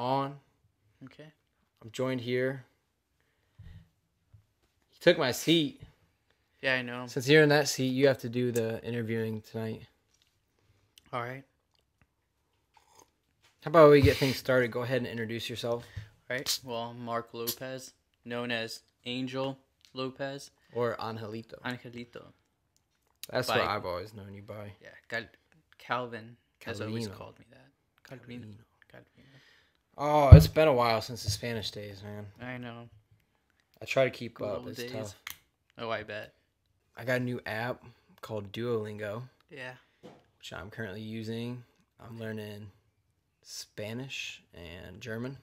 on. Okay. I'm joined here. He took my seat. Yeah, I know. Since you're in that seat, you have to do the interviewing tonight. All right. How about we get things started? Go ahead and introduce yourself. All right. Well, I'm Mark Lopez, known as Angel Lopez. Or Angelito. Angelito. That's By- what I've always known you by. Yeah, Calvin has always Calvino. called me that. Calvino. Oh, it's been a while since the Spanish days, man. I know. I try to keep Good up. old It's days. tough. Oh, I bet. I got a new app called Duolingo, Yeah. which I'm currently using. I'm learning Spanish and German.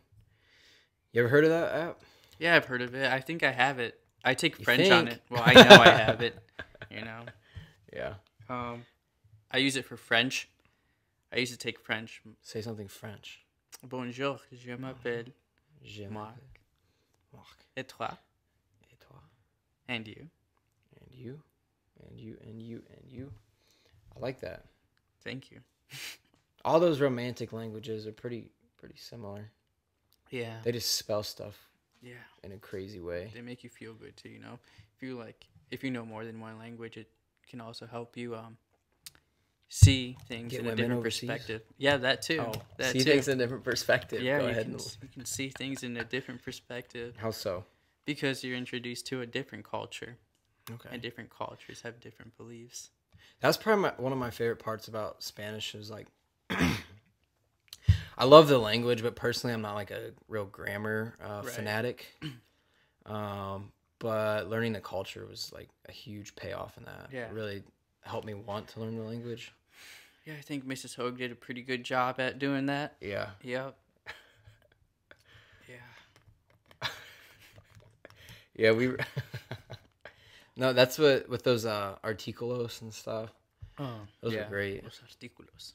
You ever heard of that app? Yeah, I've heard of it. I think I have it. I take You French on think? it. Well, I know I have it. You know. Yeah. I use it for French. I used to take French. Say something French. Bonjour, je m'appelle Je Marc. Marc. Et toi? Et toi? And you? And you? And you? And you? And you? I like that. Thank you. All those romantic languages are pretty similar. Yeah. They just spell stuff Yeah. in a crazy way. They make you feel good too, you know. If you know more than one language, it can also help you see things Get in a women different overseas? perspective. Yeah, that too. Oh, that see too. things in a different perspective. Yeah, Go you ahead. you can see things in a different perspective How so? because you're introduced to a different culture, Okay. and different cultures have different beliefs. That's probably one of my favorite parts about Spanish is like, I love the language, but personally, I'm not like a real grammar fanatic. But learning the culture was like a huge payoff in that. Yeah. It really helped me want to learn the language. Yeah, I think Mrs. Hogue did a pretty good job at doing that. Yeah. Yep. Yeah. Yeah, we. No, that's what with those articulos and stuff. Oh, Those are great. Los artículos.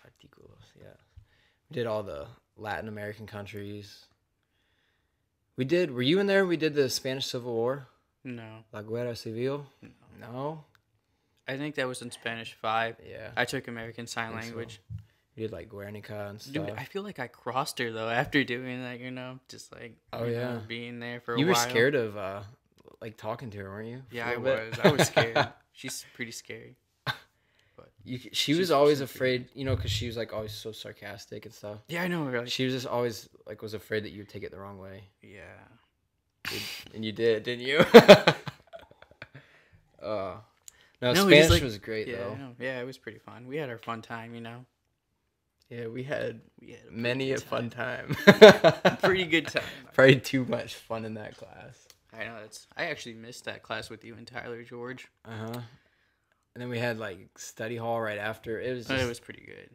Articulos, yeah. We did all the Latin American countries. We did. Were you in there? We did the Spanish Civil War, No. La Guerra Civil. No. I think that was in Spanish 5. Yeah. I took American Sign think so. Language. We did like Guernica and stuff. Dude, I feel like I crossed her, though, after doing that, you know? Just, like, Oh, you yeah. know, being there for a You while. were scared of like talking to her, weren't you? Yeah, For I a little was. bit? I was scared. She's pretty scary. But She was always afraid, you know, because she was like always so sarcastic and stuff. yeah, I know. Like, She was just always like was afraid that you would take it the wrong way, yeah. and you did, didn't you? No, No, Spanish like- was great Yeah, though. I know. Yeah, it was pretty fun. We had our fun time, you know? Yeah, we had We had many a good fun time. Pretty good time. Probably too much fun in that class. I know. I actually missed that class with you and Tyler George. And then we had like study hall right after. It was But just, it was pretty good.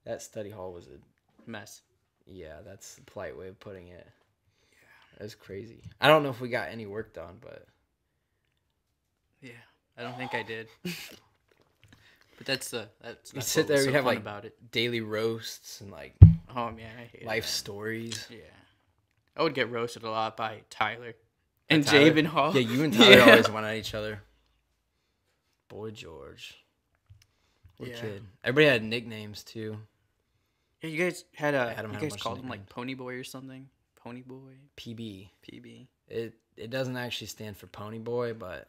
that study hall was a Mess. yeah. That's the polite way of putting it. Yeah, it was crazy. I don't know if we got any work done, but Yeah, I don't think I did. But that's we sit what there. was We so have fun like about it. daily roasts and like Oh man, I hate life that. stories. Yeah, I would get roasted a lot by Tyler and Tyler? Javen Hall. Yeah, you and Tyler Yeah. always went at each other. Boy George. What a Yeah. kid. Everybody had nicknames too. Yeah, you guys had Adam you had a guys bunch of called him like nicknames. Pony Boy or something. Pony Boy, PB. PB. It doesn't actually stand for Pony Boy, but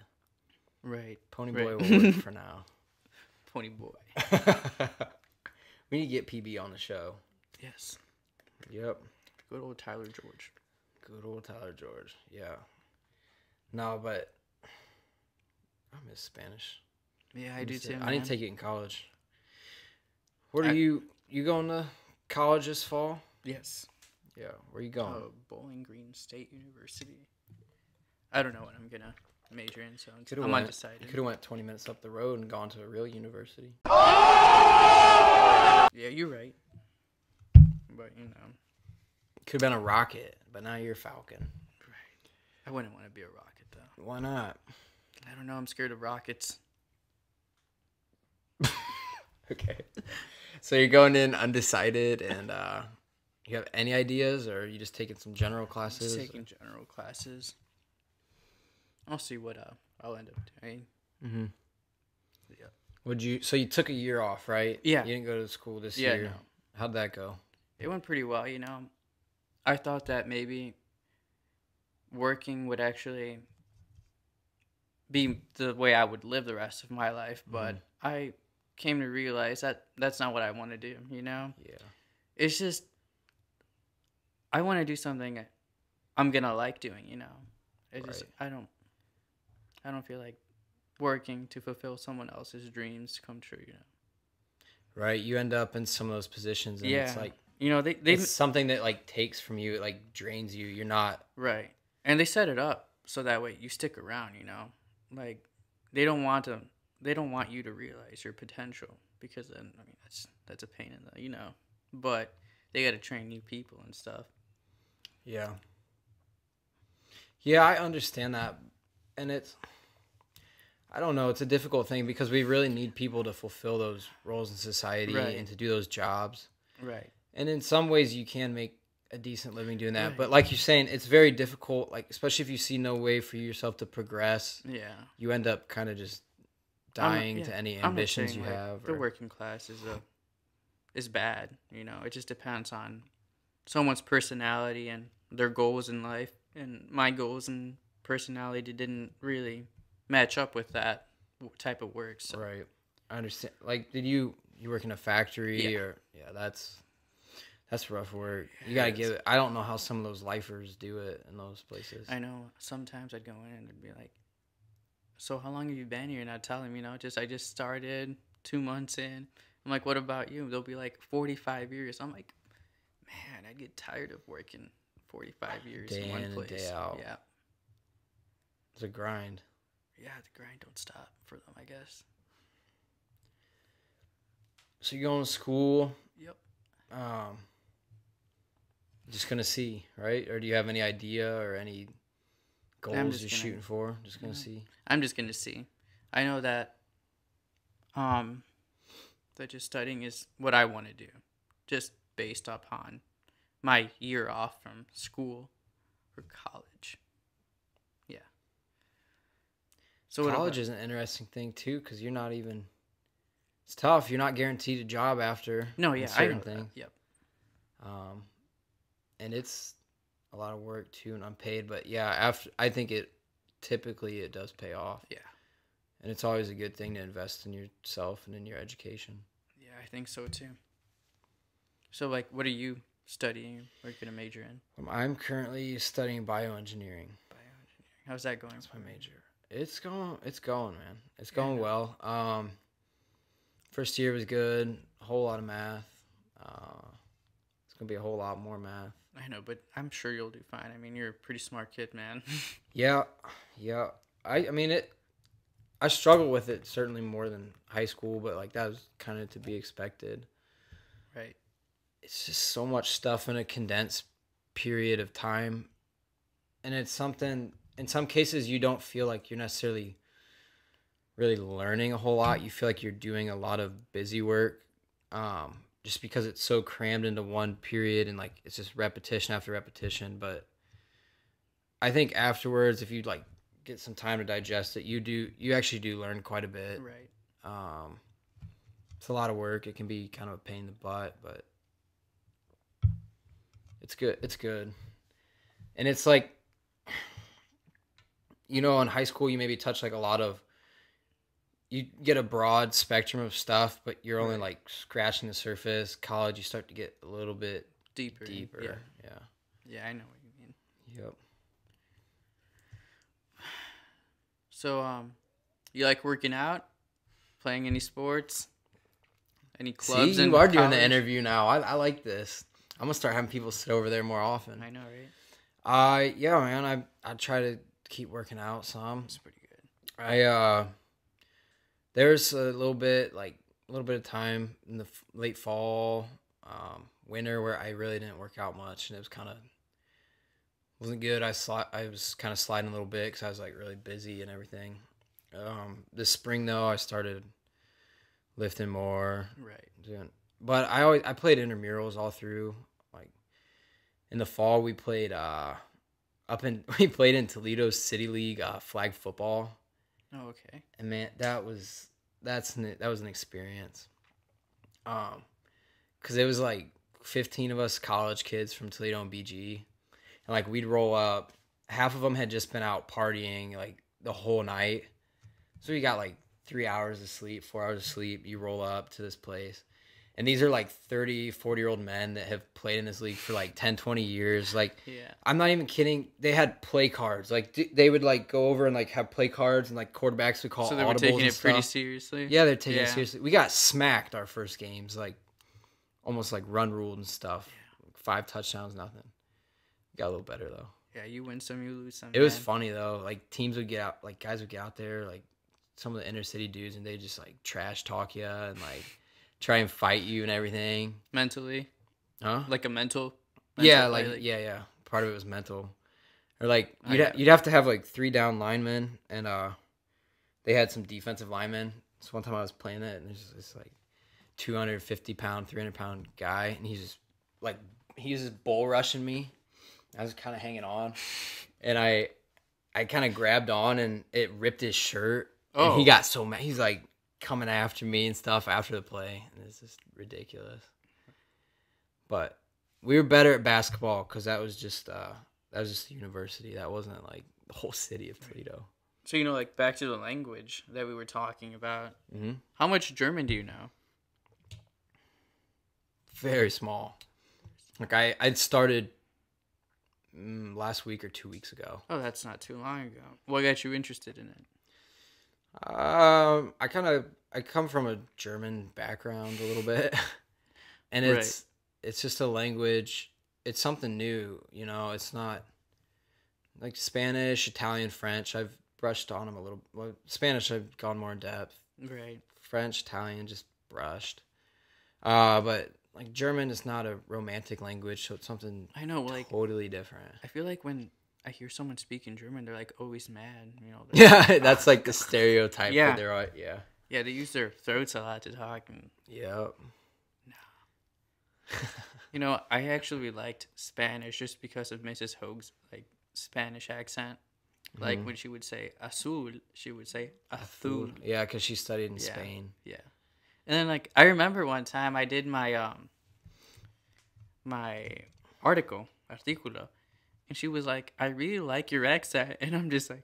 Right. Pony Right. Boy will work for now. Pony Boy. We need to get PB on the show. Yes. Yep. Good old Tyler George. Good old Tyler George. Yeah. No, but I miss Spanish. Yeah, I do too. I need to take it in college. Where are you going to college this fall? Yes. Yeah. Where you going? Bowling Green State University. I don't know what I'm gonna major in, so Coulda I'm went- undecided. You could have went 20 minutes up the road and gone to a real university. Yeah, you're right. But you know, Could have been a Rocket, but now you're a Falcon. I wouldn't want to be a rocket though. Why not? I don't know. I'm scared of rockets. Okay. So you're going in undecided, and you have any ideas, or are you just taking some general classes? Just taking general classes. I'll see what I'll end up doing. Mm-hmm. Yeah. Would you? So you took a year off, right? Yeah. You didn't go to school this Yeah, year. no. How'd that go? It went pretty well, you know. I thought that maybe working would actually be the way I would live the rest of my life, but I came to realize that that's not what I want to do, you know? Yeah. It's just I want to do something I'm going to like doing, you know. It just Right. I don't feel like working to fulfill someone else's dreams come true, you know. Right. You end up in some of those positions, and it's Yeah. like You know, they it's something that like takes from you. It like drains you. You're not right. And they set it up so that way you stick around, you know. Like they don't want to they don't want you to realize your potential because then I mean that's a pain in the, you know. But they got to train new people and stuff. Yeah. Yeah, I understand that. And it's I don't know, it's a difficult thing because we really need people to fulfill those roles in society Right. and to do those jobs. Right. And in some ways you can make a decent living doing that. Right. But like you're saying, it's very difficult, like especially if you see no way for yourself to progress, Yeah. you end up kind of just I'm not- dying yeah, to any I'm not ambitions saying, you like, have. the Or, working class is bad, you know. It just depends on someone's personality and their goals in life. And my goals and personality didn't really match up with that type of work. So right. I understand. Like, did you work in a factory yeah, or yeah, that's rough work. You gotta it is. give it. I don't know how some of those lifers do it in those places. I know sometimes I'd go in and it'd be like, "So how long have you been here?" And I'd tell them, you know, I just started 2 months in. I'm like, "What about you?" They'll be like 45 years. I'm like, man, I'd get tired of working 45 years Day in one in and day place. out. Yeah, It's a grind. yeah, the grind don't stop for them, I guess. So you're going to school, Yep. um, just gonna see, right? Or do you have any idea or any goals just you're gonna- shooting for? Just gonna No. see. I'm just gonna see. I know um that just studying is what I want to do, just based upon my year off from school or college. Yeah. So what College about? is an interesting thing too, because you're not even. It's tough. You're not guaranteed a job after No, in yeah, I certain know that. things. Yep. Um, and it's a lot of work too and unpaid. But yeah, after I think it typically it does pay off. Yeah. And it's always a good thing to invest in yourself and in your education. Yeah, I think so too. So like, what are you studying or gonna major in? I'm currently studying bioengineering. Bioengineering. How's that going? That's my major. It's going, man. It's going Yeah. well. First year was good. A whole lot of math. It's gonna be a whole lot more math. I know, but I'm sure you'll do fine. I mean, you're a pretty smart kid, man. Yeah, yeah. I mean it. I struggle with it certainly more than high school, but like that was kind of to be expected. Right. It's just so much stuff in a condensed period of time, and it's something. In some cases, you don't feel like you're necessarily really learning a whole lot. You feel like you're doing a lot of busy work, just because it's so crammed into one period and like it's just repetition after repetition. But I think afterwards, if you like get some time to digest it, you actually do learn quite a bit. Right. Um, it's a lot of work. It can be kind of a pain in the butt, but it's good. It's good, and it's like in high school you maybe touch like a lot of you get a broad spectrum of stuff, but you're only Right. like scratching the surface. College, you start to get a little bit Deeper. deeper. Yeah. Yeah. Yeah, I know what you mean. Yep. So, you like working out? Playing any sports? Any clubs? See, in you are doing the college? interview now. I like this. I'm gonna start having people sit over there more often. I know, right? Yeah, man. I try to keep working out some. It's pretty good. There's a little bit of time in the late fall, winter where I really didn't work out much, and it was kind of wasn't good. I was kind of sliding a little bit because I was like really busy and everything. This spring though, I started lifting more, Right. but I played intramurals all through. Like in the fall, we played we played in Toledo City League flag football. Oh, okay. And man, that was an experience. Because it was like 15 of us college kids from Toledo and BG. And like we'd roll up. Half of them had just been out partying like the whole night. So you got like 3 hours of sleep, 4 hours of sleep. You roll up to this place. And these are like 30, 40-year-old men that have played in this league for like 10, 20 years. Like, Yeah. I'm not even kidding. They had play cards. Like, they would like go over and like have play cards, and like quarterbacks would call So they were audibles taking and it pretty stuff. seriously. Yeah, they're taking it Yeah. seriously. We got smacked our first games, like almost like run ruled and stuff. 5 touchdowns, nothing. Got a little better though. Yeah, you win some, you lose some. It was man. funny though. Like teams would get out, like guys would get out there, like some of the inner city dudes, and they just like trash talk you and like try and fight you and everything. Mentally, Huh? like a mental. Yeah, play, like yeah. Part of it was mental, or like I you'd got you'd have to have like 3 down linemen, and they had some defensive linemen. So one time I was playing it, and there's this like 250-pound, 300-pound guy, and he's just like he was just bull rushing me. I was kind of hanging on, and I kind of grabbed on, and it ripped his shirt. And he Oh. got so mad. He's like coming after me and stuff after the play, and it's just ridiculous. But we were better at basketball because that was just the university. That wasn't like the whole city of Toledo. So like back to the language that we were talking about. Mm-hmm. How much German do you know? Very small. Like I'd started last week or 2 weeks ago. Oh, that's not too long ago. What got you interested in it? I come from a German background a little bit, and it's just a language. It's something new, It's not like Spanish, Italian, French. I've brushed on them a little. Well, Spanish, I've gone more in depth. Right. French, Italian, just brushed. But like German is not a romantic language, so it's something I know, like totally different. I feel like when I hear someone speak in German, they're like always mad. They're Yeah, that's like the stereotype. Yeah. That they're all, yeah. yeah, they use their throats a lot to talk. And Yep. I actually liked Spanish just because of Mrs. Hoag's like Spanish accent. Like when she would say azul, she would say azul. Yeah, because she studied in Yeah. Spain. Yeah. And then like I remember one time I did my my articulo, and she was like, "I really like your accent," and I'm just like,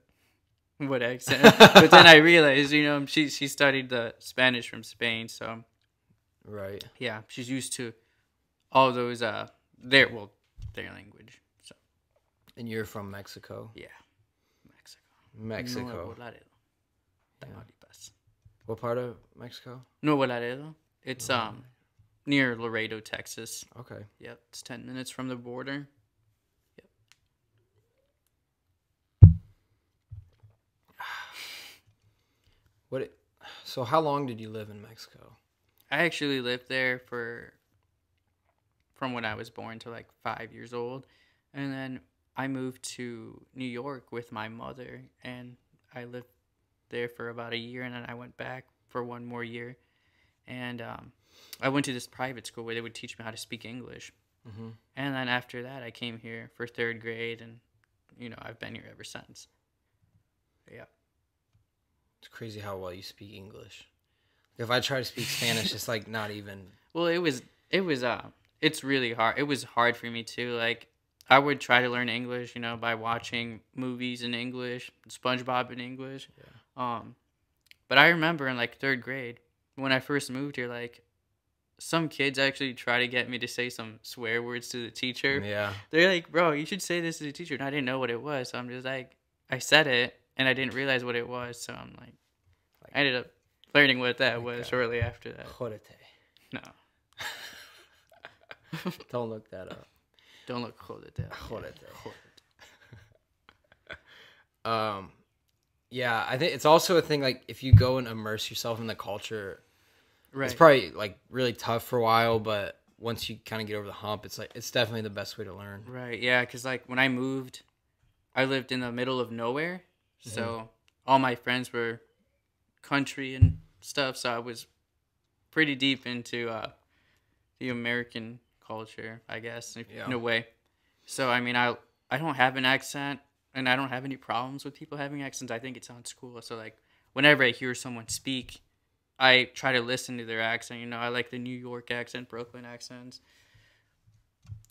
"What accent?" But then I realized, she studied the Spanish from Spain, so Right. yeah, she's used to all those their language. So And you're from Mexico. yeah, Mexico. Mexico. Nuevo Laredo, Tamaulipas. What part of Mexico? Nuevo Laredo. It's near Laredo, Texas. Okay. Yep, it's 10 minutes from the border. So how long did you live in Mexico? I actually lived there from when I was born to like 5 years old, and then I moved to New York with my mother, and I lived there for about a year, and then I went back for one more year, and I went to this private school where they would teach me how to speak English, and then after that I came here for 3rd grade, and I've been here ever since. Yeah. It's crazy how well you speak English. If I try to speak Spanish, it's like not even. Well, it's really hard. It was hard for me too. Like I would try to learn English, by watching movies in English, SpongeBob in English. Yeah. But I remember in like 3rd grade when I first moved here, like some kids actually try to get me to say some swear words to the teacher. Yeah. They're like, "Bro, you should say this to the teacher," and I didn't know what it was, so I'm just like, I said it, and I didn't realize what it was, so I'm like I ended up learning what that was shortly after that. Jodete. No. Don't look that up. Don't look jodete. Yeah, I think it's also a thing, like, if you go and immerse yourself in the culture, Right. it's probably, like, really tough for a while, but once you kind of get over the hump, it's, like, it's definitely the best way to learn. Right, yeah, because, like, when I moved, I lived in the middle of nowhere, so all my friends were country and stuff, so I was pretty deep into the American culture, I guess, in a way. So, I mean, I don't have an accent, and I don't have any problems with people having accents. I think it sounds cool. So, like, whenever I hear someone speak, I try to listen to their accent. I like the New York accent, Brooklyn accents.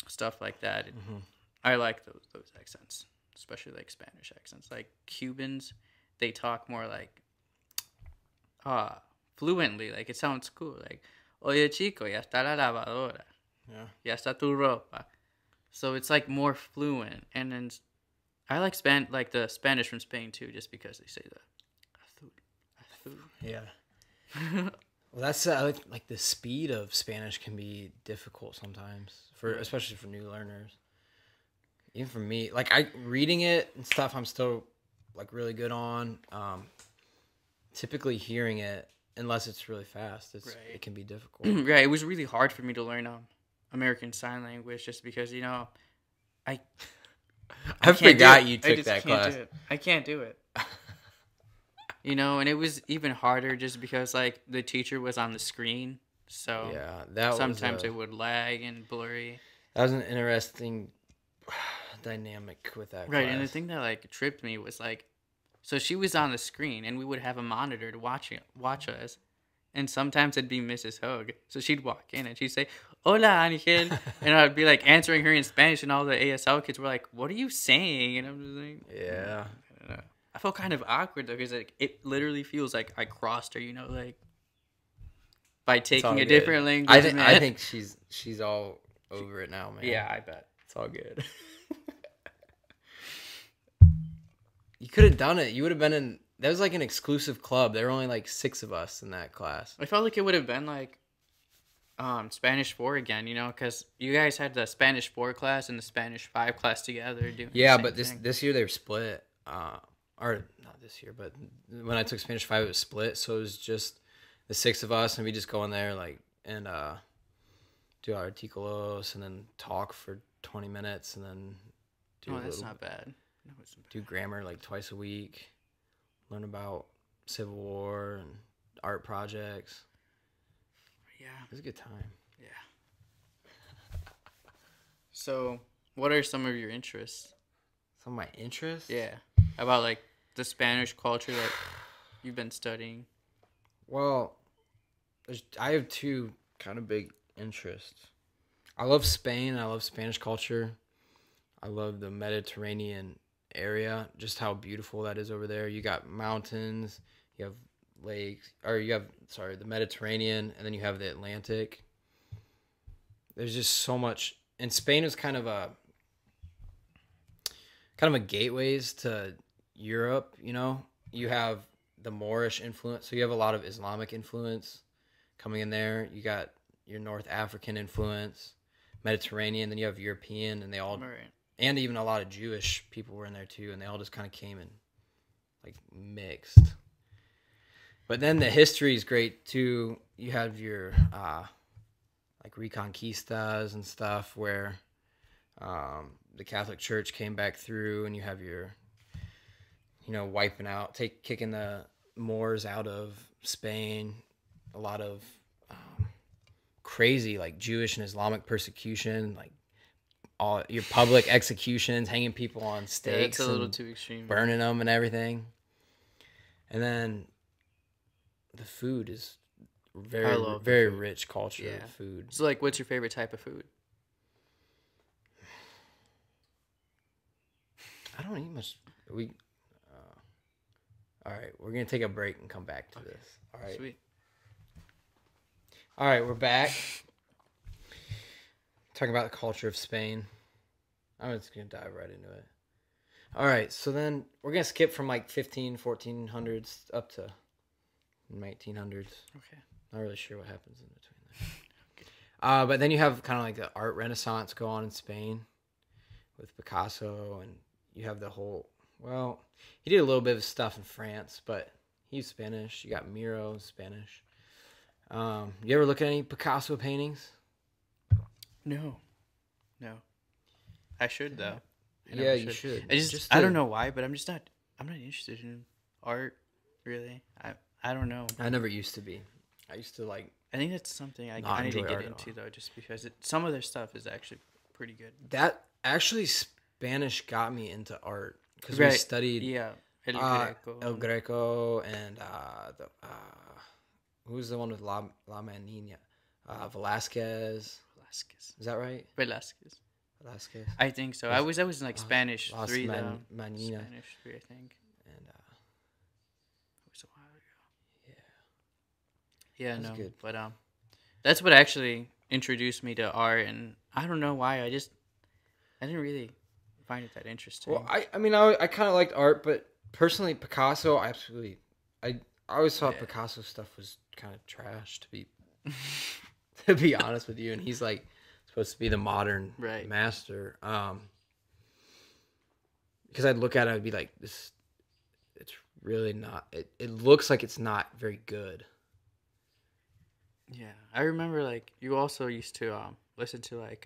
stuff like that. Hmm. I like those accents, especially like Spanish accents. Like Cubans, they talk more like uh fluently. Like it sounds cool. Like oye chico, ya está la lavadora, Yeah. ya está tu ropa. So it's like more fluent. And then I like like the Spanish from Spain too, just because they say the azul, Yeah. azul. Well, that's like the speed of Spanish can be difficult sometimes for Right. especially for new learners. Even for me, like I reading it and stuff, I'm still like really good on. Typically hearing it, unless it's really fast, Right. it can be difficult. Yeah, it was really hard for me to learn American Sign Language just because I I can't do forgot it. you I took just that can't class. do it. I can't do it. And it was even harder just because like the teacher was on the screen, so Yeah, that sometimes was it would lag and blurry. that was an interesting dynamic with that Right, and the class. thing that like tripped me was like, so she was on the screen and we would have a monitor to watch us, and sometimes it'd be Mrs. Hogue, so she'd walk in and she'd say, "Hola, Angel," and I'd be like answering her in Spanish, and all the ASL kids were like, "What are you saying?" And I'm just like, Yeah. I don't know. I felt kind of awkward though because like it literally feels like I crossed her, like by It's all taking a good. different language. I Man. think she's all over it now, man. Yeah, I bet. It's all good. You could have done it. You would have been in. That was like an exclusive club. There were only like 6 of us in that class. I felt like it would have been like Spanish 4 again, because you guys had the Spanish 4 class and the Spanish 5 class together doing the Yeah, same but thing. this year they were split. Or not this year, but when I took Spanish 5, it was split. So it was just the 6 of us, and we just go in there like and do our articulos and then talk for 20 minutes, and then do Oh, a that's little, not bad. No, it's not bad. do grammar like twice a week. Learn about Civil War and art projects. Yeah, It was a good time. yeah. So, what are some of your interests? Some of my interests. Yeah, about like the Spanish culture that you've been studying. Well, I have 2 kind of big interests. I love Spain. I love Spanish culture. I love the Mediterranean area, just how beautiful that is over there. You got mountains, you have lakes, or you have, sorry, the Mediterranean, and then you have the Atlantic. There's just so much. And Spain is kind of a gateways to Europe, You have the Moorish influence, so you have a lot of Islamic influence coming in there. You got your North African influence, Mediterranean, then you have European, and they all, Right. and even a lot of Jewish people were in there too, and they all just kind of came in like mixed. But then the history is great too. You have your like Reconquistas and stuff where the Catholic Church came back through, and you have your wiping out, kicking the Moors out of Spain. A lot of crazy like Jewish and Islamic persecution, like all your public executions, hanging people on Yeah, stakes, it's a little and too extreme. burning them and everything. And then the food is I very love the very food. rich culture Yeah. of food. So, like, what's your favorite type of food? I don't eat much. All right, we're gonna take a break and come back to this. All right. Sweet. All right, we're back. Talking about the culture of Spain. I'm just going to dive right into it. All right, so then we're going to skip from like 1400s up to 1900s. Okay. Not really sure what happens in between there. But then you have kind of like the art renaissance go on in Spain with Picasso, and you have the whole, well, he did a little bit of stuff in France, but he's Spanish. You got Miro, Spanish. You ever look at any Picasso paintings? No. I should though. Yeah, you should. I don't know why, but I'm not interested in art really. I don't know. I never used to be. I used to like I think that's something I not need to enjoy get art at into all. though, just because some of their stuff is actually pretty good. that. Actually, Spanish got me into art because we Right. studied Yeah. El Greco. El Greco and who's the one with La Manina? Velasquez. Velázquez. Is that right? Velázquez. Velasquez. I think so. Las- I was in like Spanish Las 3 though. Manina. Spanish 3, I think. And It was a while ago. yeah, Yeah, that's no, good. but that's what actually introduced me to art, and I don't know why. I didn't really find it that interesting. Well, I mean, I kind of liked art, but personally, Picasso, I always thought Yeah. Picasso stuff was kind of trash, to be honest with you. And he's like supposed to be the modern Right. master. Because I'd look at it, I'd be like, this, it's really not. It looks like it's not very good. Yeah, I remember like you also used to listen to like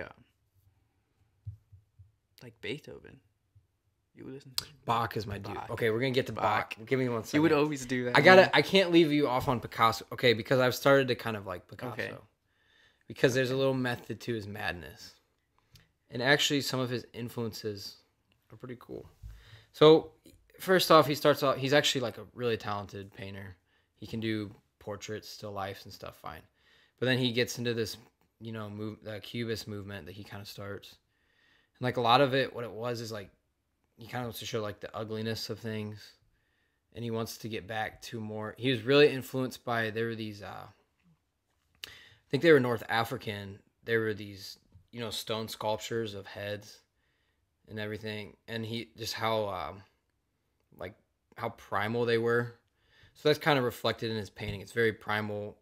Beethoven. You would listen to Bach is my dude. Bach. Okay, we're gonna get to Bach. Give me 1 second. You would always do that. I can't leave you off on Picasso. Okay, because I've started to kind of like Picasso. Okay. Because there's a little method to his madness. And actually some of his influences are pretty cool. So first off, he's actually like a really talented painter. He can do portraits, still lifes and stuff fine. But then he gets into this, the Cubist movement that he kind of starts. And like a lot of it, what it was is like, he kind of wants to show like the ugliness of things. And he wants to get back to more, he was really influenced by, there were these, I think they were North African. There were these, stone sculptures of heads and everything. And he, just how primal they were. So that's kind of reflected in his painting. It's very primal,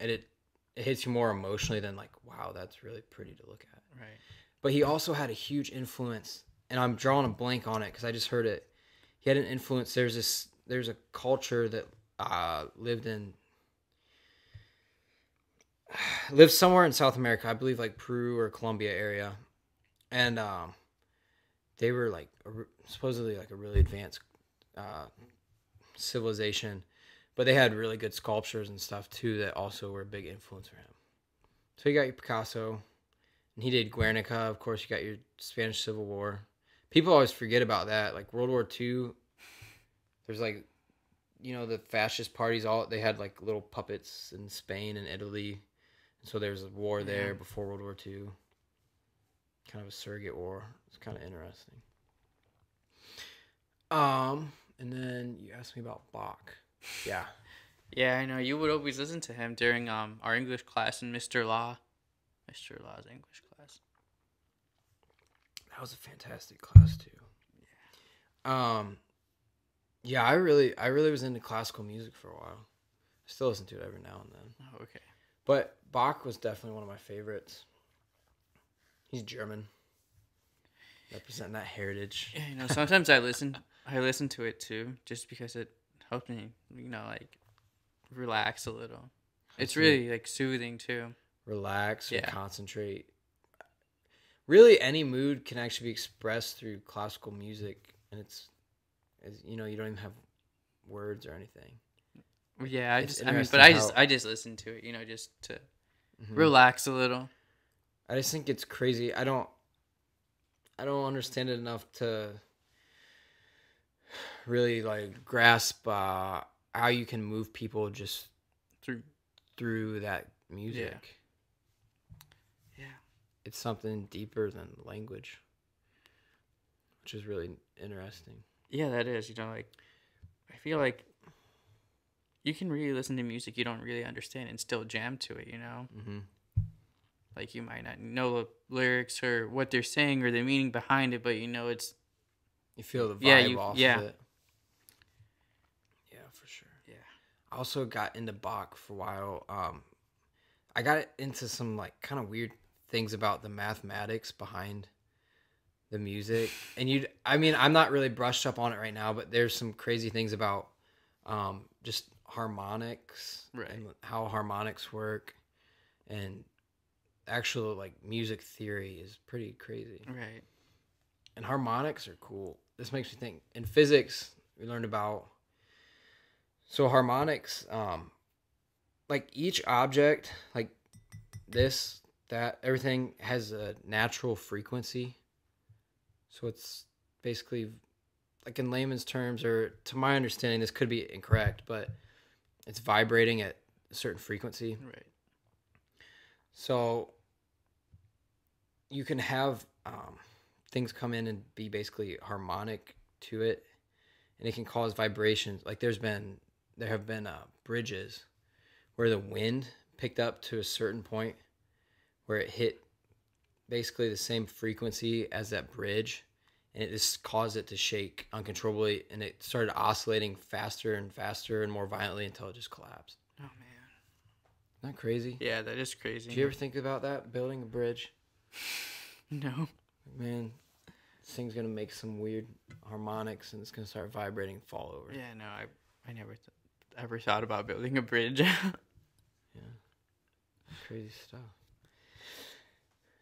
and it hits you more emotionally than like, wow, that's really pretty to look at. Right. But he also had a huge influence, and I'm drawing a blank on it because I just heard it. He had an influence. There's a culture that lived somewhere in South America, I believe like Peru or Colombia area, and they were like supposedly like a really advanced civilization, but they had really good sculptures and stuff too that also were a big influence for him. So you got your Picasso, and he did Guernica. Of course, you got your Spanish Civil War. People always forget about that. Like World War II, there's like, the fascist parties, they had like little puppets in Spain and Italy. And so there's a war there before World War II. Kind of a surrogate war. It's kind of interesting. And then you asked me about Bach. Yeah. Yeah, I know. You would always listen to him during our English class in Mr. Law's English class. That was a fantastic class too. Yeah, I really was into classical music for a while. I still listen to it every now and then. Oh, okay. But Bach was definitely one of my favorites. He's German. Representing that heritage. Yeah, sometimes I listen to it too, just because it helps me, like relax a little. It's really like soothing too. Relax or Yeah. concentrate. Really, any mood can actually be expressed through classical music, and it's you don't even have words or anything. Yeah, It's I interesting I just listen to it, just to relax a little. I just think it's crazy. I don't understand it enough to really like grasp how you can move people just through that music. Yeah. It's something deeper than language, which is really interesting. Yeah, that is. Like I feel like you can really listen to music you don't really understand and still jam to it. Mm-hmm. Like you might not know the lyrics or what they're saying or the meaning behind it, but it's. You feel the vibe off yeah. of it. Yeah, for sure. Yeah. I also got into Bach for a while. I got into some like kind of weird things about the mathematics behind the music. And I'm not really brushed up on it right now, but there's some crazy things about just harmonics, Right. and how harmonics work, and actual like music theory is pretty crazy. Right. And harmonics are cool. This makes me think. In physics, we learned about harmonics. Like each object, like this, that, everything has a natural frequency. So it's basically, like in layman's terms, or to my understanding, this could be incorrect, but it's vibrating at a certain frequency. Right. So you can have things come in and be basically harmonic to it, and it can cause vibrations. Like there have been bridges where the wind picked up to a certain point where it hit basically the same frequency as that bridge, and it just caused it to shake uncontrollably, and it started oscillating faster and faster and more violently until it just collapsed. Oh man. Isn't that crazy? Yeah, that is crazy. Did you ever think about that, building a bridge? No. Man, this thing's gonna make some weird harmonics, and it's gonna start vibrating and fall over. Yeah, no, I never ever thought about building a bridge. Yeah, crazy stuff.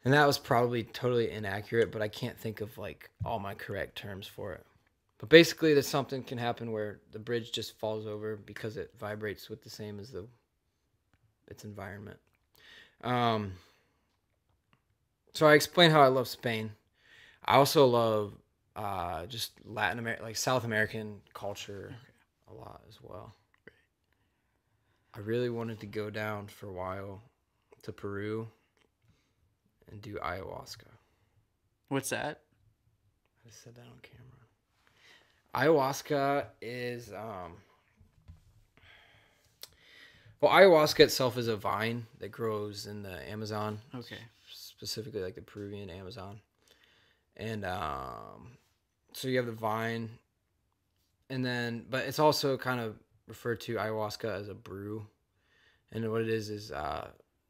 And that was probably totally inaccurate, but I can't think of like all my correct terms for it. But basically, there's something can happen where the bridge just falls over because it vibrates with the same as its environment. So I explained how I love Spain. I also love just Latin America, like South American culture, a lot as well. I really wanted to go down for a while to Peru and do ayahuasca. What's that? I just said that on camera. Ayahuasca is well, ayahuasca itself is a vine that grows in the Amazon. Okay. Specifically like the Peruvian Amazon. And so you have the vine, and then but it's also kind of referred to ayahuasca as a brew. And what it is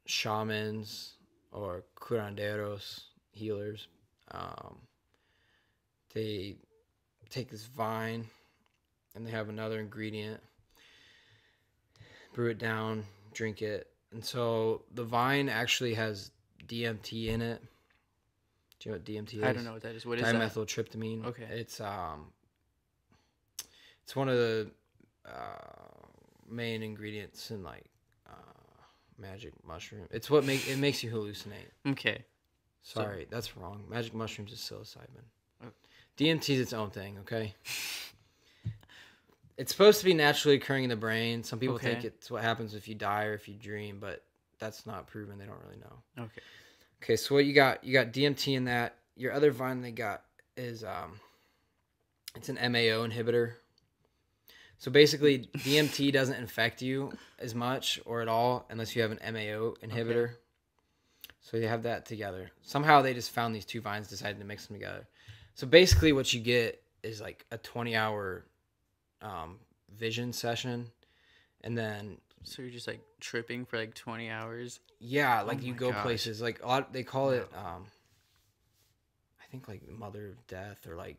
shamans or curanderos, healers. They take this vine and they have another ingredient, brew it down, drink it. And so the vine actually has DMT in it. Do you know what DMT is? I don't know what that is. What is that? Dimethyltryptamine. Okay. It's one of the main ingredients in like magic mushroom. It's what makes you hallucinate. Okay. Sorry, that's wrong. Magic mushrooms is psilocybin. Oh. DMT is its own thing, okay? It's supposed to be naturally occurring in the brain. Some people think it's what happens if you die or if you dream, but that's not proven. They don't really know. Okay. Okay, so what you got DMT in that. Your other vine they got is it's an MAO inhibitor. So basically DMT doesn't infect you as much or at all unless you have an MAO inhibitor. Okay. So you have that together. Somehow they just found these two vines, decided to mix them together. So basically what you get is like a 20-hour vision session, and then so you're just like tripping for like 20 hours. Yeah, like you go places like a lot. They call it I think like Mother of Death or like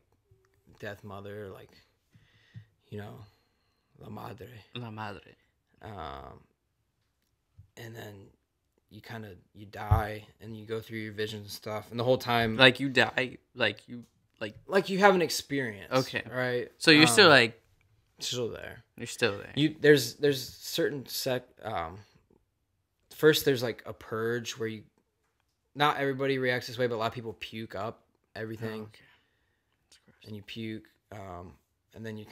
Death Mother, like La Madre. And then you die and you go through your visions and stuff, and the whole time like you die, like you have an experience. Okay, right. So you're still like still there. You're still there. There's certain first there's like a purge where not everybody reacts this way, but a lot of people puke up everything. Oh, okay. That's gross. And you puke, and then you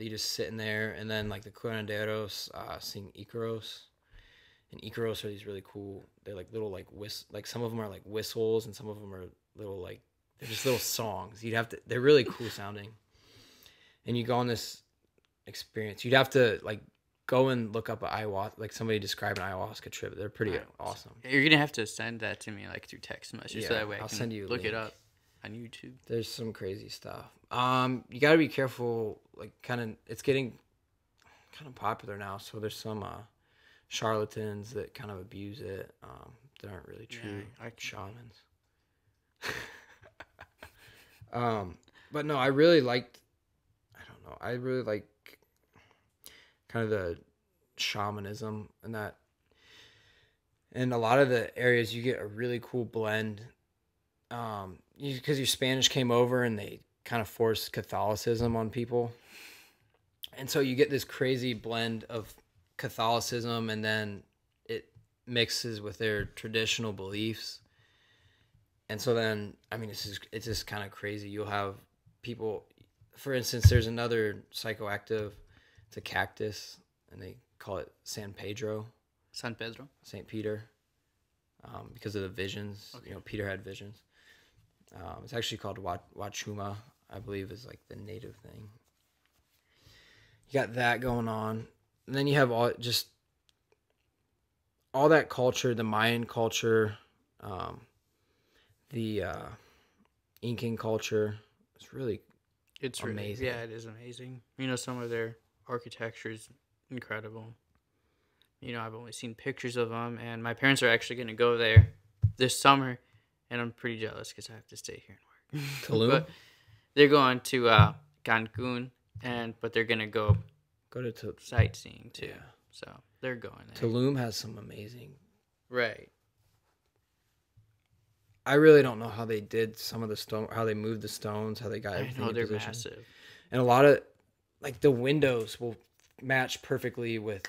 just sit in there, and then like the curanderos sing Icaros, and Icaros are these really cool. They're like little like some of them are like whistles, and some of them are little like they're just little songs. They're really cool sounding, and you go on this experience. You'd have to like go and look up ayahuasca, like somebody describe an ayahuasca trip. They're pretty awesome. You're gonna have to send that to me like through text message, so that way I can send you look it up on YouTube. There's some crazy stuff. You got to be careful. Like it's getting kind of popular now. So there's some charlatans that kind of abuse it. They aren't really true shamans. But no, I really liked. I don't know. I really like kind of the shamanism and that. In a lot of the areas, you get a really cool blend. Because your Spanish came over and they kind of forced Catholicism on people. And so you get this crazy blend of Catholicism, and then it mixes with their traditional beliefs. And so then, I mean, it's just kind of crazy. You'll have people, for instance, there's another psychoactive, it's a cactus, and they call it San Pedro. San Pedro? St. Peter. Because of the visions. Okay. Peter had visions. It's actually called Wachuma, I believe, is like the native thing. You got that going on, and then you have all that culture, the Mayan culture, the Incan culture. It's really It's amazing. Really, yeah, it is amazing. You know, some of their architecture is incredible. You know, I've only seen pictures of them, and my parents are actually going to go there this summer, and I'm pretty jealous because I have to stay here and work. Tulum? But they're going to Cancun, but they're going to go Go to sightseeing too. Yeah. So they're going there. Tulum has some amazing. Right. I really don't know how they did some of the stone, how they moved the stones, how they got everything in they're position. massive. And a lot of, like, the windows will match perfectly with,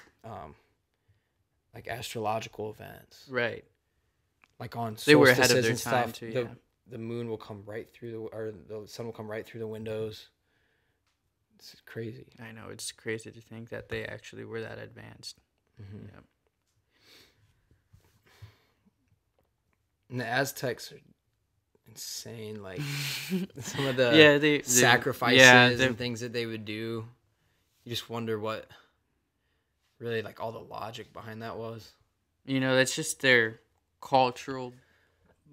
like, astrological events. Right. Like on They were ahead of solstices their and time stuff, too. Yeah. the moon will come right through the sun will come right through the windows. It's crazy. I know, it's crazy to think that they actually were that advanced. Mm-hmm. Yeah. And the Aztecs are insane. Like some of the they sacrifices and things that they would do. You just wonder what really like all the logic behind that was. You know, that's just their cultural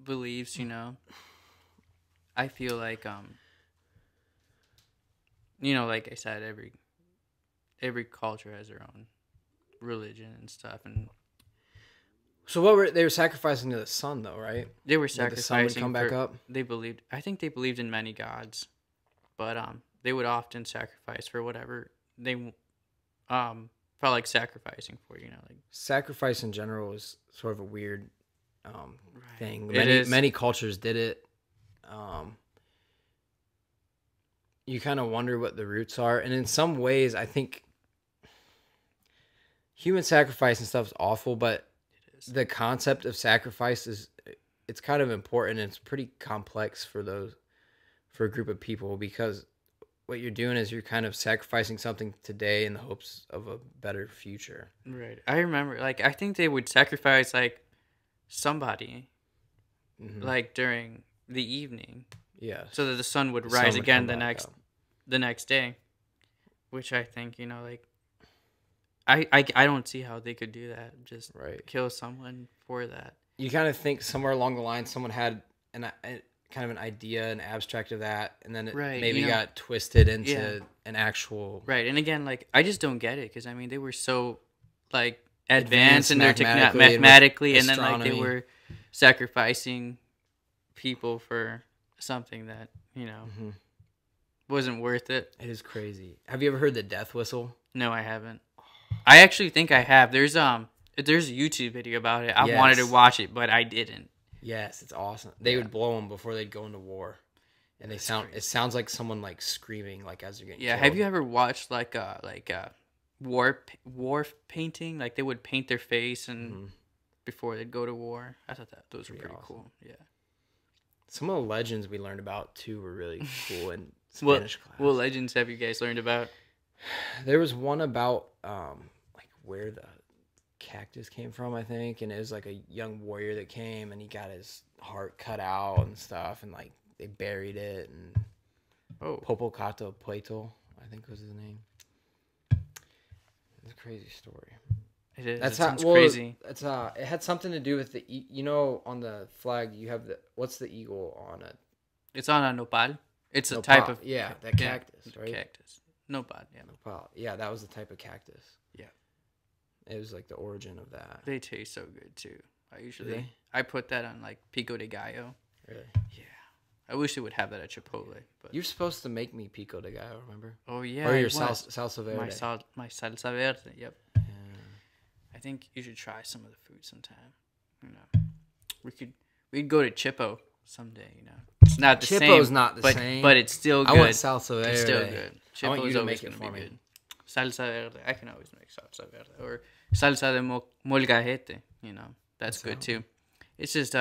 beliefs, you know. I feel like you know, like I said, every culture has their own religion and stuff, and so they were sacrificing to the sun though, right? they were Like sacrificing the sun would come back up. I think they believed in many gods, but they would often sacrifice for whatever they felt like sacrificing for, you know, like Sacrifice in general is sort of a weird thing. It Many cultures did it. You kind of wonder what the roots are, and in some ways, I think human sacrifice and stuff is awful, but the concept of sacrifice it's kind of important, and it's pretty complex for a group of people, because what you're doing is you're kind of sacrificing something today in the hopes of a better future. Right. I remember, like, I think they would sacrifice like somebody, like during the evening, so that the sun would rise again the next day, which I think, you know, like I don't see how they could do that. Just kill someone for that. You kind of think somewhere along the line someone had kind of an idea, an abstract of that, and then it maybe got twisted into an actual... Right, and again, like, I just don't get it, because, I mean, they were so, like, advanced in their mathematically, and then, like, they were sacrificing people for something that, you know, wasn't worth it. It is crazy. Have you ever heard the death whistle? No, I haven't. I actually think I have. There's a YouTube video about it. I wanted to watch it, but I didn't. Yes, it's awesome. They would blow them before they'd go into war, and it sounds like someone like screaming like as you're getting killed. Have you ever watched like war painting? Like they would paint their face and before they'd go to war. I thought those were pretty cool. Yeah. Some of the legends we learned about too were really cool in Spanish class. What legends have you guys learned about? There was one about like where the cactus came from, I think, and it was like a young warrior that came and he got his heart cut out and stuff, and like they buried it, and Popocatépetl, I think was his name. It's a crazy story. It is. That sounds crazy. It's it had something to do with the you know, on the flag you have what's the eagle on it? It's on a nopal. It's a type of that cactus, right? Cactus. Nopal, yeah. Nopal. Yeah, that was the type of cactus. Yeah. It was like the origin of that. They taste so good too. I put that on like pico de gallo. Really? Yeah. I wish they would have that at Chipotle. But you're supposed to make me pico de gallo, remember? Oh yeah. Or your salsa verde. My salsa verde. Yep. Yeah. I think you should try some of the food sometime. You know, we'd go to Chippo someday. You know, it's not the same. Chippo's not the same, but it's still good. I want salsa verde. It's still good. Chippo's I want you to make it for me. Good. Salsa verde. I can always make salsa verde or salsa de molcajete. You know, that's good too. It's just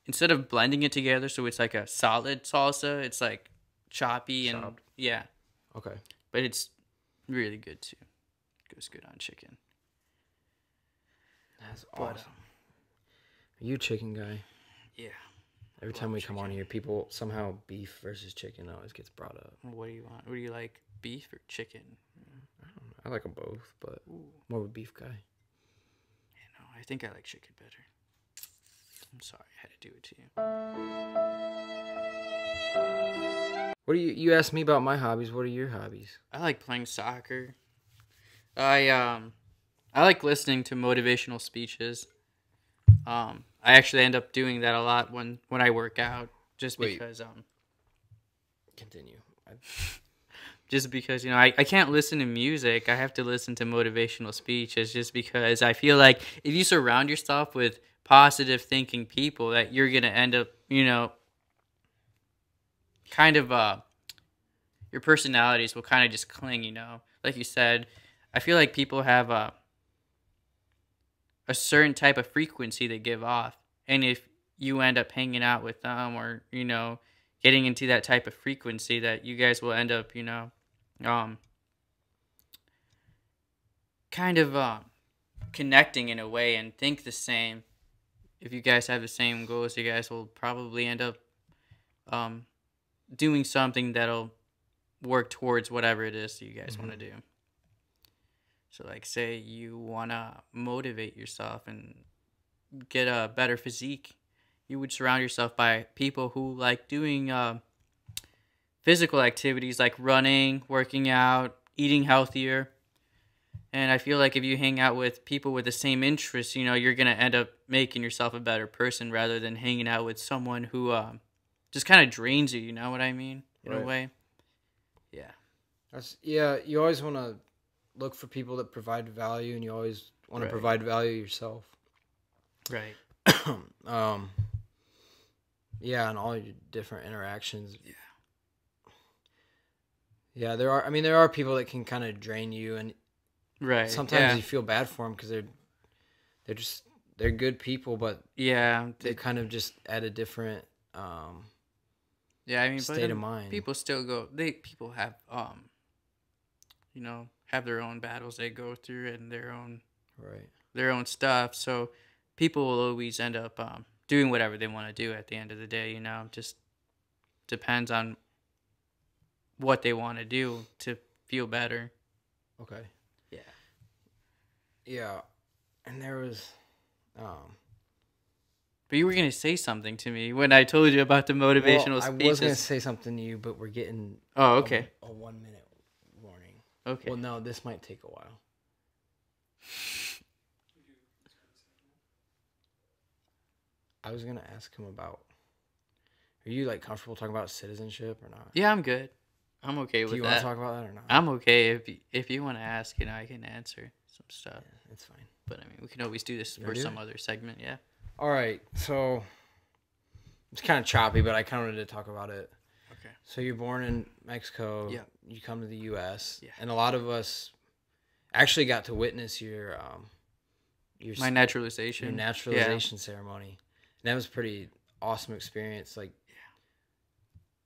instead of blending it together, so it's like a solid salsa. It's like choppy and yeah. Okay. But it's really good too. Goes good on chicken. That's awesome. Are you a chicken guy? Yeah. Every I time love we come on chicken. here, people somehow beef versus chicken always gets brought up. What do you want? What do you like, beef or chicken? I like them both, but Ooh, more of a beef guy. no, I think I like chicken better. I'm sorry, I had to do it to you. What do you asked me about my hobbies? What are your hobbies? I like playing soccer. I like listening to motivational speeches. I actually end up doing that a lot when I work out, just Wait. because Continue. I can't listen to music. I have to listen to motivational speeches just because I feel like if you surround yourself with positive thinking people, that you're gonna end up, kind of your personalities will kind of just cling. Like you said, I feel like people have a certain type of frequency they give off, and if you end up hanging out with them, or getting into that type of frequency, that you guys will end up um kind of connecting in a way and think the same. If you guys have the same goals, you guys will probably end up um doing something that'll work towards whatever it is that you guys want to do. So, like, say you want to motivate yourself and get a better physique, you would surround yourself by people who like doing physical activities like running, working out, eating healthier. And I feel like if you hang out with people with the same interests, you're going to end up making yourself a better person rather than hanging out with someone who just kind of drains you, you know what I mean? In a Right. way. Yeah. Yeah, you always want to look for people that provide value, and you always want to Right. provide value yourself. Right. Yeah, and all your different interactions. Yeah. Yeah, there are people that can kind of drain you, and Right. sometimes yeah. you feel bad for them because they're good people, but Yeah. they kind of just at a different Yeah, I mean, but state then of mind. people still go. People have have their own battles they go through and their own stuff. So people will always end up doing whatever they want to do at the end of the day. Just depends on what they want to do to feel better. Okay. Yeah. Yeah, and there was But you were gonna say something to me when I told you about the motivational I speeches. was gonna say something to you, but we're getting Oh, okay. a 1 minute warning. Okay. Well, no, this might take a while. I was gonna ask him about. Are you like comfortable talking about citizenship or not? Yeah, I'm good. I'm okay Do with you want that. to talk about that or not? I'm okay if you want to ask, I can answer some stuff. Yeah, it's fine. But I mean, we can always do this You for wanna do some it? other segment. Yeah. All right, so it's kind of choppy, but I kind of wanted to talk about it. Okay. So you're born in Mexico. Yeah. You come to the U.S. Yeah. And a lot of us actually got to witness My naturalization. your naturalization ceremony, and that was a pretty awesome experience. Like,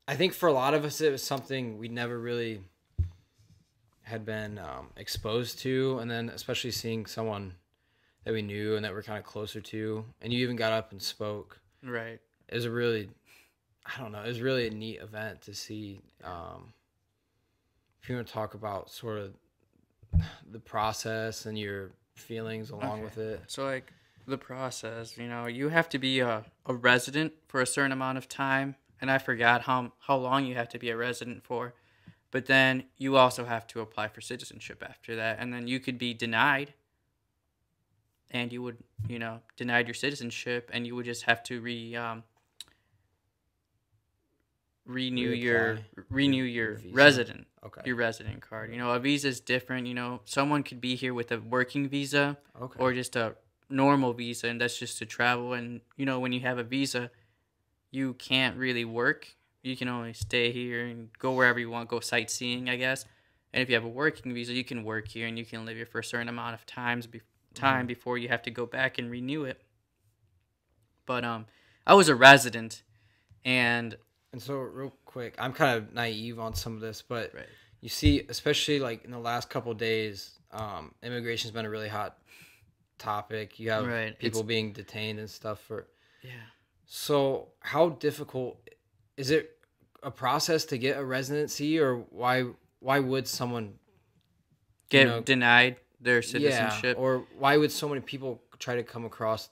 I think for a lot of us, it was something we never really had been exposed to, and then especially seeing someone that we knew and that we're kind of closer to, and you even got up and spoke. Yeah. Right. It was a really, I don't know, it was really a neat event to see. If you want to talk about sort of the process and your feelings along Okay. with it. So like the process, you have to be a resident for a certain amount of time, and I forgot how long you have to be a resident for. But then you also have to apply for citizenship after that, and then you could be denied, and you would, denied your citizenship, and you would just have to renew your visa. resident Okay. your resident card. A visa is different. Someone could be here with a working visa Okay. or just a normal visa, and that's just to travel. And when you have a visa, you can't really work. You can only stay here and go wherever you want, go sightseeing, I guess. And if you have a working visa, you can work here and you can live here for a certain amount of time before you have to go back and renew it. But I was a resident, and so real quick, I'm kind of naive on some of this, but right. you see, especially like in the last couple of days, immigration's been a really hot topic. You have Right. people being detained and stuff for. Yeah. So, how difficult is it a process to get a residency, or why would someone, you Get know, denied their yeah, citizenship or why would so many people try to come across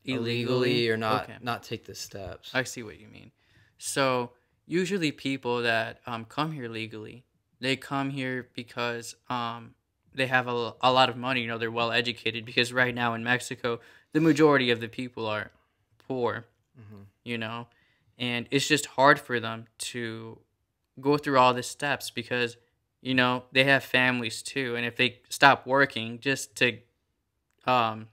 illegally. illegally or Okay, not take the steps? I see what you mean. So usually people that come here legally, they come here because they have a lot of money. You know, they're well educated. Because right now in Mexico, the majority of the people are poor. Hmm. You know, and it's just hard for them to go through all the steps because they have families too, and if they stop working just to um,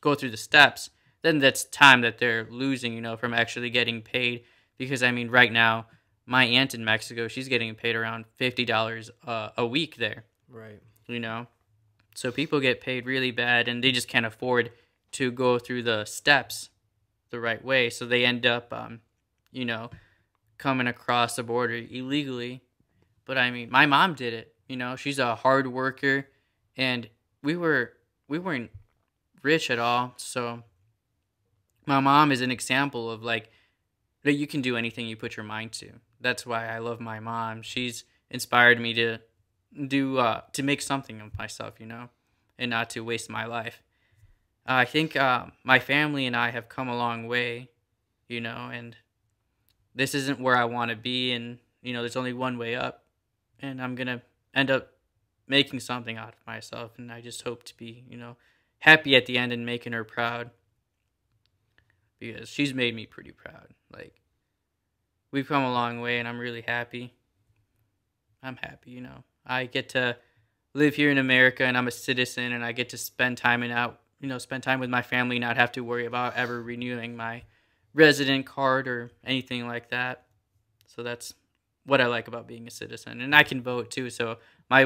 go through the steps, then that's time that they're losing, from actually getting paid. Because I mean, right now, my aunt in Mexico, she's getting paid around $50 a week there. Right. You know, so people get paid really bad, and they just can't afford to go through the steps the right way. So they end up, you know, coming across the border illegally. But I mean, my mom did it. She's a hard worker, and we weren't rich at all. So my mom is an example of like that you can do anything you put your mind to. That's why I love my mom. She's inspired me to to make something of myself, and not to waste my life. I think my family and I have come a long way, and this isn't where I want to be, and there's only one way up, and I'm gonna end up making something out of myself, and I just hope to be, happy at the end and making her proud because she's made me pretty proud. Like we've come a long way, and I'm really happy. I'm happy, I get to live here in America, and I'm a citizen, and I get to spend time and out, spend time with my family, not have to worry about ever renewing my resident card or anything like that. So that's what I like about being a citizen, and I can vote too. So my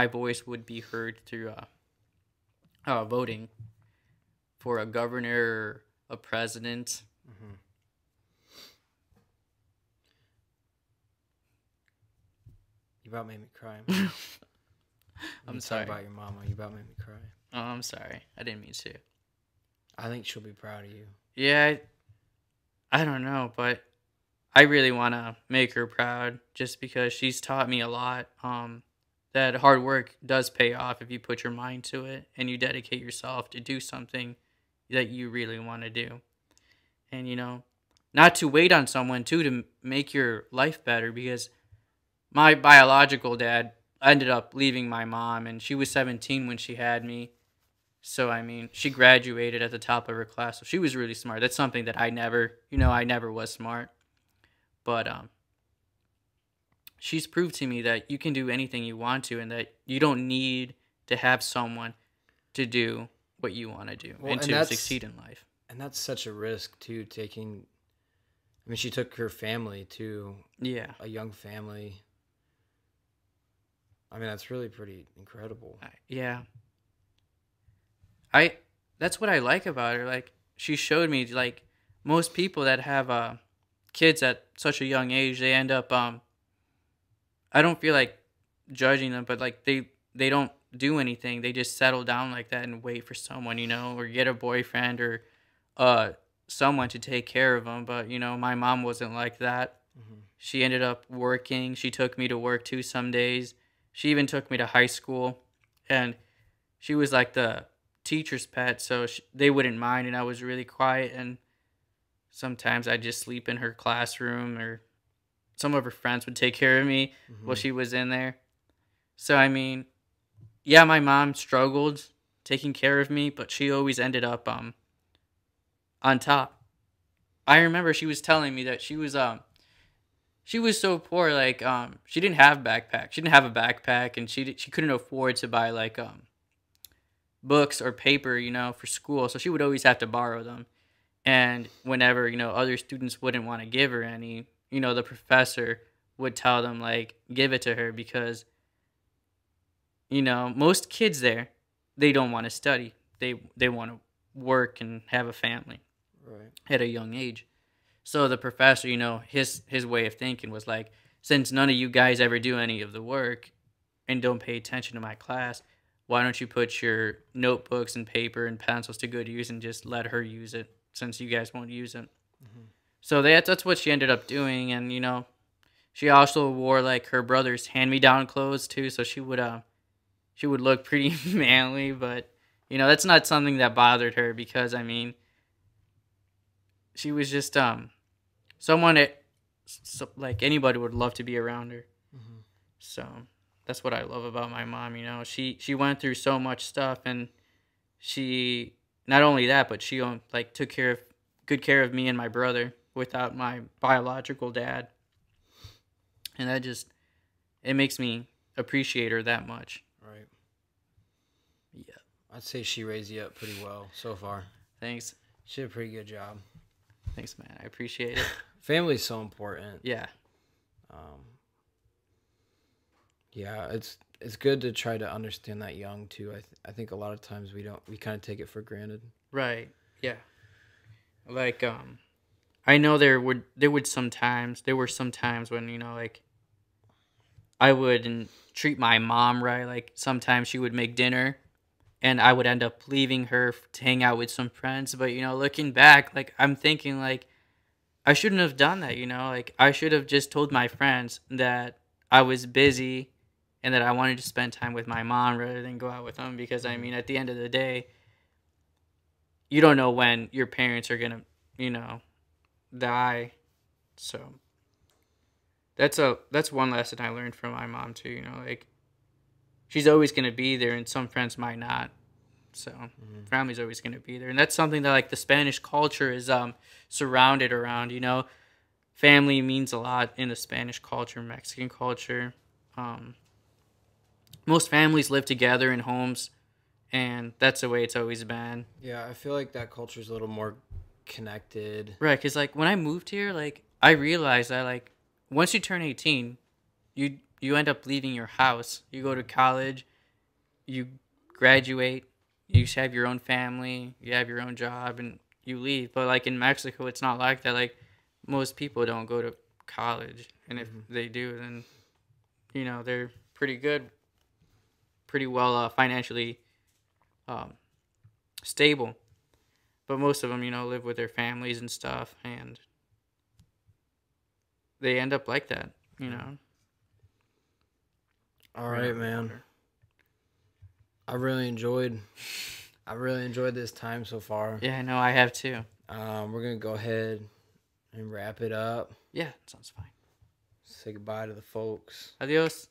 voice would be heard through voting for a governor or a president. Hmm. You about made me cry, man. When I'm you talk sorry. about your mama, you about made me cry. Oh, I'm sorry. I didn't mean to. I think she'll be proud of you. Yeah, I don't know, but I really want to make her proud just because she's taught me a lot. That hard work does pay off if you put your mind to it and you dedicate yourself to do something that you really want to do. And, not to wait on someone too to make your life better because my biological dad ended up leaving my mom and she was 17 when she had me. So, I mean, she graduated at the top of her class. So she was really smart. That's something that I never was smart. But she's proved to me that you can do anything you want to and that you don't need to have someone to do what you want to do Well, and and to that's succeed in life. and that's such a risk too. Taking, I mean, she took her family to Yeah. a young family. I mean, that's really pretty incredible. Yeah. I That's what I like about her. Like she showed me like most people that have kids at such a young age, they end up I don't feel like judging them, but like they don't do anything. They just settle down like that and wait for someone, or get a boyfriend or uh someone to take care of them. But my mom wasn't like that. Hmm. She ended up working. She took me to work too some days. She even took me to high school, and she was like the teacher's pet, so they wouldn't mind, and I was really quiet. And sometimes I'd just sleep in her classroom, or some of her friends would take care of me while Hmm. she was in there. So I mean, yeah, my mom struggled taking care of me, but she always ended up on top. I remember she was telling me that she was so poor, like she didn't have a backpack. She didn't have a backpack, and she couldn't afford to buy like books or paper, for school. So she would always have to borrow them. And whenever other students wouldn't want to give her any, the professor would tell them like give it to her because most kids there, they don't want to study. They want to work and have a family Right. at a young age. So the professor, his way of thinking was like, since none of you guys ever do any of the work and don't pay attention to my class, why don't you put your notebooks and paper and pencils to good use and just let her use it? since you guys won't use it. Mhm. So that's what she ended up doing, and she also wore like her brother's hand-me-down clothes too, so she would look pretty manly, but that's not something that bothered her because I mean she was just someone like anybody would love to be around her. Mhm. So that's what I love about my mom. She went through so much stuff, and she not only that, but she like took good care of me and my brother without my biological dad, and it makes me appreciate her that much. Right. Yeah. I'd say she raised you up pretty well so far. Thanks. She did a pretty good job. Thanks, man. I appreciate it. Family's so important. Yeah. Um, yeah, it's good to try to understand that young too. I think a lot of times we kind of take it for granted. Right. Yeah. Like I know there were some times when like I wouldn't treat my mom right. Like sometimes she would make dinner and I would end up leaving her to hang out with some friends, but looking back, like I'm thinking like I shouldn't have done that, like I should have just told my friends that I was busy and that I wanted to spend time with my mom rather than go out with them because I mean at the end of the day, you don't know when your parents are going to, die. So that's one lesson I learned from my mom too, like she's always going to be there and some friends might not. So family's always going to be there. And that's something that like the Spanish culture is surrounded around, family means a lot in the Spanish culture, Mexican culture. Most families live together in homes, and that's the way it's always been. Yeah, I feel like that culture is a little more connected. Right, because like when I moved here, like I realized that like once you turn 18, you end up leaving your house. You go to college, you graduate, you have your own family, you have your own job, and you leave. But like in Mexico, it's not like that. Like most people don't go to college, and if they do, then they're pretty good, pretty well financially stable. But most of them, live with their families and stuff, and they end up like that, All right, man. I really enjoyed this time so far. Yeah, I know I have too. We're gonna go ahead and wrap it up. Yeah, sounds fine. Say goodbye to the folks. Adios.